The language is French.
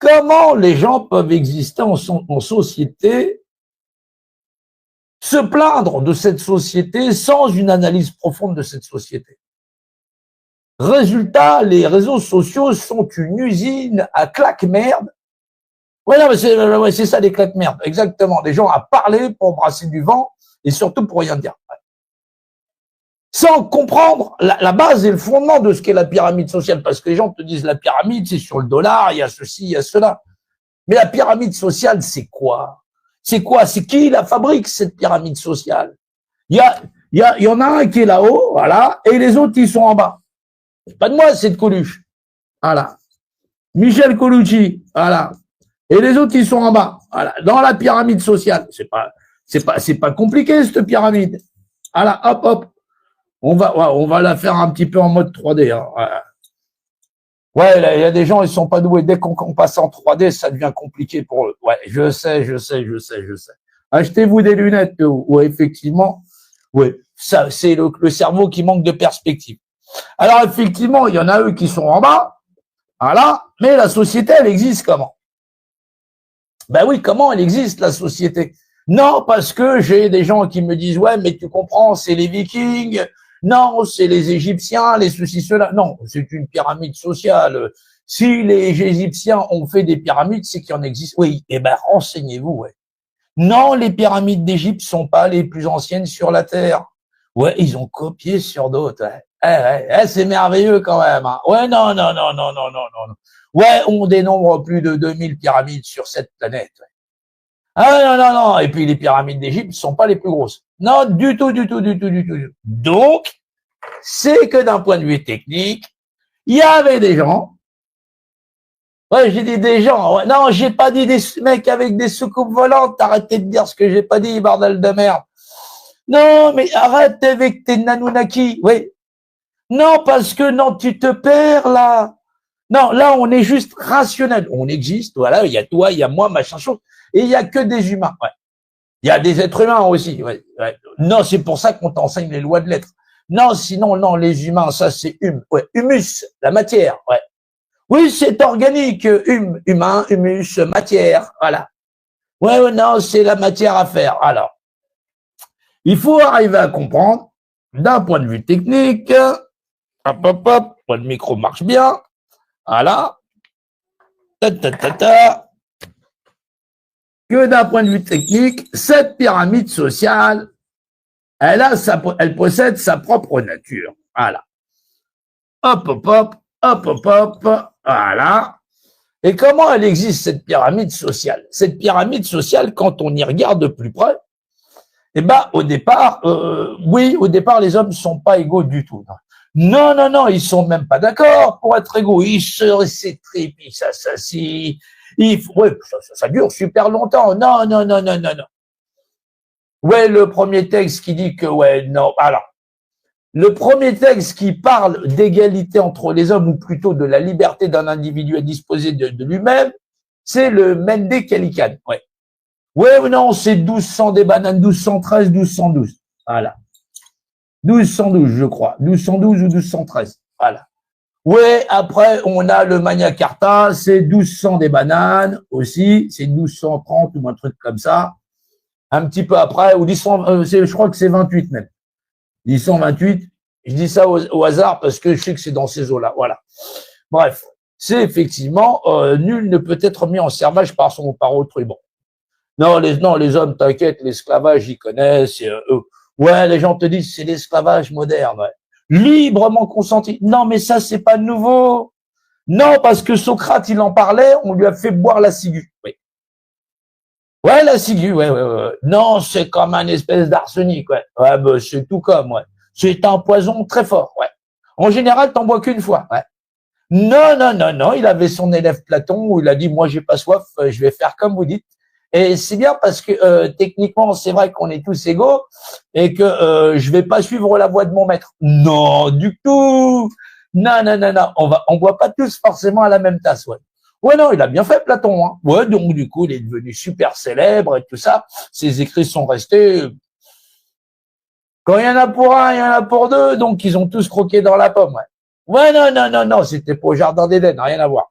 comment les gens peuvent exister en société, se plaindre de cette société sans une analyse profonde de cette société. Résultat, les réseaux sociaux sont une usine à claque-merde. Ouais, non, mais c'est ça, les claques-merde. Exactement. Des gens à parler pour brasser du vent et surtout pour rien dire. Sans comprendre la base et le fondement de ce qu'est la pyramide sociale. Parce que les gens te disent la pyramide, c'est sur le dollar, il y a ceci, il y a cela. Mais la pyramide sociale, c'est quoi? C'est quoi? C'est qui la fabrique, cette pyramide sociale? Il y en a un qui est là-haut, voilà, et les autres, ils sont en bas. C'est pas de moi, c'est de Coluche. Voilà. Michel Colucci, voilà. Et les autres, ils sont en bas. Voilà. Dans la pyramide sociale. C'est pas compliqué, cette pyramide. Voilà, hop, hop. On va la faire un petit peu en mode 3D, hein. Voilà. Ouais, il y a des gens, ils sont pas doués. Dès qu'on passe en 3D, ça devient compliqué pour eux. Ouais, je sais. Achetez-vous des lunettes, où effectivement, ouais, ça, c'est le cerveau qui manque de perspective. Alors, effectivement, il y en a eux qui sont en bas. Voilà. Mais la société, elle existe comment? Ben oui, comment elle existe, la société? Non, parce que j'ai des gens qui me disent, ouais, mais tu comprends, c'est les Vikings. Non, c'est les Égyptiens, les ceci, cela. Non, c'est une pyramide sociale. Si les Égyptiens ont fait des pyramides, c'est qu'il en existe. Oui, eh ben, renseignez-vous, ouais. Non, les pyramides d'Égypte sont pas les plus anciennes sur la Terre. Ouais, ils ont copié sur d'autres. Ouais. C'est merveilleux quand même. Hein. Ouais, non. Ouais, on dénombre plus de 2000 pyramides sur cette planète. Ouais. Ah non. Et puis les pyramides d'Égypte sont pas les plus grosses. Non, du tout. Donc, c'est que d'un point de vue technique, il y avait des gens. Ouais, j'ai dit des gens. Ouais, non, j'ai pas dit des mecs avec des soucoupes volantes. Arrêtez de dire ce que j'ai pas dit, bordel de merde. Non, mais arrête avec tes Nanunnaki. Oui. Non, parce que non, tu te perds là. Non, là, on est juste rationnel. On existe, voilà, il y a toi, il y a moi, machin chose. Et il y a que des humains. Ouais. Il y a des êtres humains aussi. Ouais. Non, c'est pour ça qu'on t'enseigne les lois de l'être. Non, sinon, non, les humains, ça c'est humus, la matière. Ouais. Oui, c'est organique, humain, humus, matière, voilà. Ouais, non, c'est la matière à faire. Alors, il faut arriver à comprendre, d'un point de vue technique, hop, le micro marche bien, voilà, que d'un point de vue technique, cette pyramide sociale, elle possède sa propre nature, voilà. Hop, voilà. Et comment elle existe, cette pyramide sociale? Cette pyramide sociale, quand on y regarde de plus près, eh ben, au départ, les hommes ne sont pas égaux du tout. Non, ils sont même pas d'accord pour être égaux. Ils se s'étripent, ils s'assassinent. Ça dure super longtemps. Non. Ouais, le premier texte qui dit que, ouais, non, alors. Le premier texte qui parle d'égalité entre les hommes, ou plutôt de la liberté d'un individu à disposer de lui-même, c'est le Mende Kalikan. Ouais. Ouais, non, c'est 1200 des bananes, 1213, 1212. Voilà. 1212, je crois. 1212 ou 1213. Voilà. Ouais, après, on a le Magna Carta, c'est 1200 des bananes aussi, c'est 1230 ou un truc comme ça. Un petit peu après, ou 1100, je crois que c'est 28 même. 1128, je dis ça au hasard parce que je sais que c'est dans ces eaux-là. Voilà. Bref, c'est effectivement nul ne peut être mis en servage par autrui. Bon. Non, les hommes, t'inquiète, l'esclavage, ils connaissent. Ouais, les gens te disent c'est l'esclavage moderne. Ouais. Librement consenti. Non, mais ça, c'est pas nouveau. Non, parce que Socrate, il en parlait, on lui a fait boire la ciguë. Oui. Ouais, la ciguë, ouais. Non, c'est comme un espèce d'arsenic, ouais. Ouais, bah, c'est tout comme, ouais. C'est un poison très fort, ouais. En général, t'en bois qu'une fois, ouais. Non, il avait son élève Platon où il a dit, moi, j'ai pas soif, je vais faire comme vous dites. Et c'est bien parce que, techniquement, c'est vrai qu'on est tous égaux et que, je vais pas suivre la voie de mon maître. Non, du tout. Non. On boit pas tous forcément à la même tasse, ouais. Ouais, non, il a bien fait, Platon, hein. Ouais, donc, du coup, il est devenu super célèbre et tout ça. Ses écrits sont restés. Quand il y en a pour un, il y en a pour deux, donc ils ont tous croqué dans la pomme, ouais. Ouais, non, c'était pas au jardin d'Éden, rien à voir.